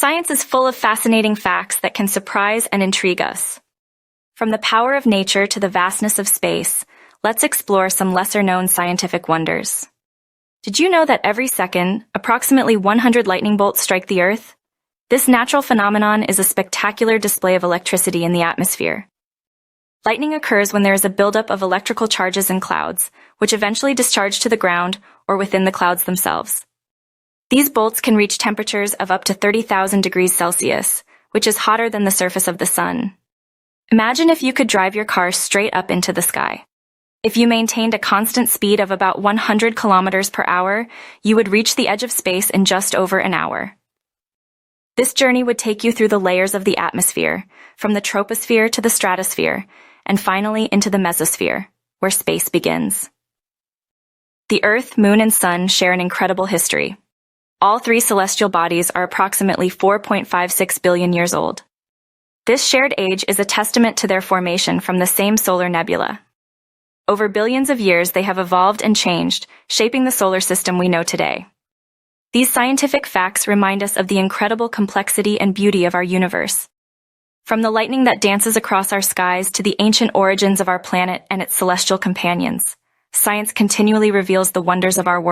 Science is full of fascinating facts that can surprise and intrigue us. From the power of nature to the vastness of space, let's explore some lesser-known scientific wonders. Did you know that every second, approximately 100 lightning bolts strike the Earth? This natural phenomenon is a spectacular display of electricity in the atmosphere. Lightning occurs when there is a buildup of electrical charges in clouds, which eventually discharge to the ground or within the clouds themselves. These bolts can reach temperatures of up to 30,000 degrees Celsius, which is hotter than the surface of the sun. Imagine if you could drive your car straight up into the sky. If you maintained a constant speed of about 100 kilometers per hour, you would reach the edge of space in just over an hour. This journey would take you through the layers of the atmosphere, from the troposphere to the stratosphere, and finally into the mesosphere, where space begins. The Earth, Moon, and Sun share an incredible history. All three celestial bodies are approximately 4.56 billion years old. This shared age is a testament to their formation from the same solar nebula. Over billions of years, they have evolved and changed, shaping the solar system we know today. These scientific facts remind us of the incredible complexity and beauty of our universe. From the lightning that dances across our skies to the ancient origins of our planet and its celestial companions, science continually reveals the wonders of our world.